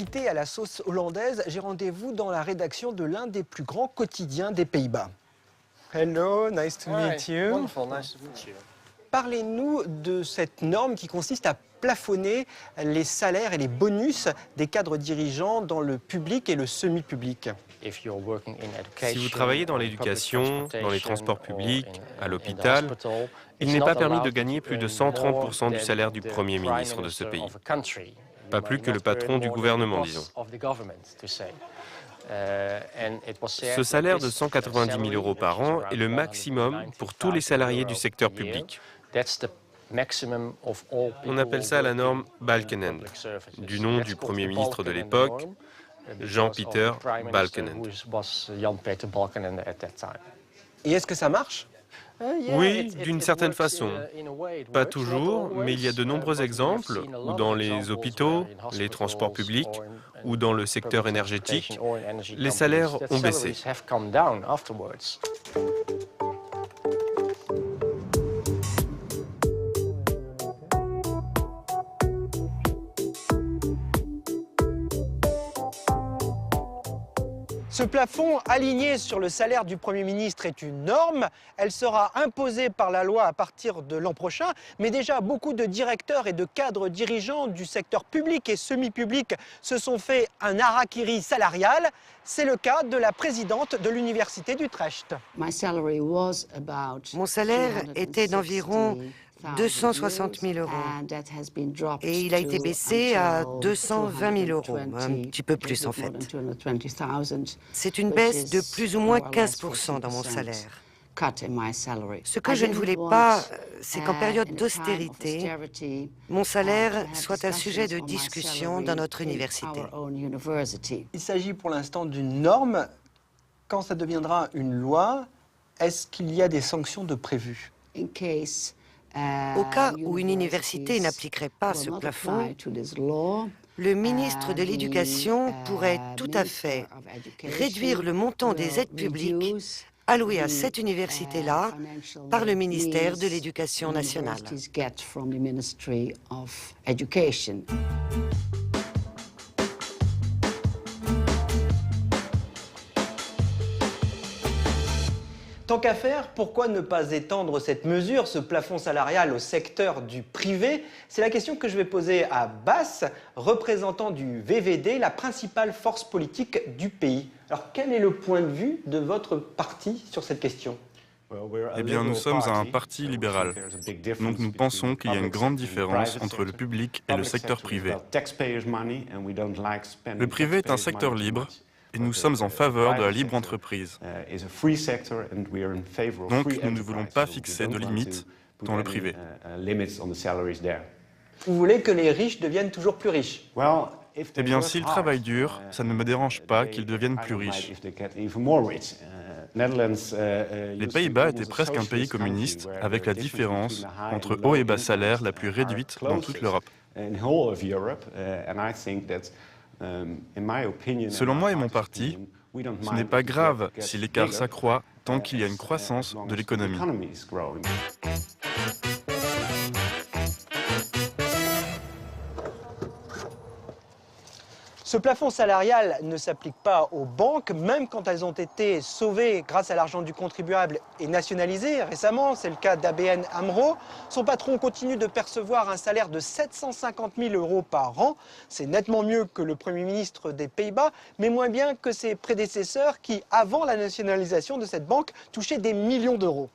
invité à la sauce hollandaise, j'ai rendez-vous dans la rédaction de l'un des plus grands quotidiens des Pays-Bas. Hello, nice to meet you. Wonderful, nice to meet you. Parlez-nous de cette norme qui consiste à plafonner les salaires et les bonus des cadres dirigeants dans le public et le semi-public. Si vous travaillez dans l'éducation, dans les transports publics, à l'hôpital, il n'est pas permis de gagner plus de 130% du salaire du Premier ministre de ce pays. Pas plus que le patron du gouvernement, disons. Ce salaire de 190 000 € par an est le maximum pour tous les salariés du secteur public. On appelle ça la norme Balkenende, du nom du Premier ministre de l'époque, Jean-Peter Balkenende. Et est-ce que ça marche ? Oui, d'une certaine façon. Pas toujours, mais il y a de nombreux exemples où dans les hôpitaux, les transports publics ou dans le secteur énergétique, les salaires ont baissé. Ce plafond aligné sur le salaire du Premier ministre est une norme. Elle sera imposée par la loi à partir de l'an prochain. Mais déjà, beaucoup de directeurs et de cadres dirigeants du secteur public et semi-public se sont fait un harakiri salarial. C'est le cas de la présidente de l'université d'Utrecht. Mon salaire était d'environ 260 000 € et il a été baissé à 220 000 €, un petit peu plus en fait. C'est une baisse de plus ou moins 15% dans mon salaire. Ce que je ne voulais pas, c'est qu'en période d'austérité, mon salaire soit un sujet de discussion dans notre université. Il s'agit pour l'instant d'une norme. Quand ça deviendra une loi, est-ce qu'il y a des sanctions de prévues ? Au cas où une université n'appliquerait pas ce plafond, le ministre de l'Éducation pourrait tout à fait réduire le montant des aides publiques allouées à cette université-là par le ministère de l'Éducation nationale. Tant qu'à faire, pourquoi ne pas étendre cette mesure, ce plafond salarial, au secteur du privé? C'est la question que je vais poser à Bas, représentant du VVD, la principale force politique du pays. Alors, quel est le point de vue de votre parti sur cette question? Eh bien, nous sommes un parti libéral. Donc nous pensons qu'il y a une grande différence entre le public et le secteur privé. Le privé est un secteur libre et nous sommes en faveur de la libre entreprise. Donc nous ne voulons pas fixer de limites dans le privé. Vous voulez que les riches deviennent toujours plus riches? Eh bien, s'ils travaillent dur, ça ne me dérange pas qu'ils deviennent plus riches. Les Pays-Bas étaient presque un pays communiste, avec la différence entre haut et bas salaire la plus réduite dans toute l'Europe. Selon moi et mon parti, ce n'est pas grave si l'écart s'accroît tant qu'il y a une croissance de l'économie. Ce plafond salarial ne s'applique pas aux banques, même quand elles ont été sauvées grâce à l'argent du contribuable et nationalisées récemment. C'est le cas d'ABN AMRO. Son patron continue de percevoir un salaire de 750 000 € par an. C'est nettement mieux que le Premier ministre des Pays-Bas, mais moins bien que ses prédécesseurs qui, avant la nationalisation de cette banque, touchaient des millions d'euros.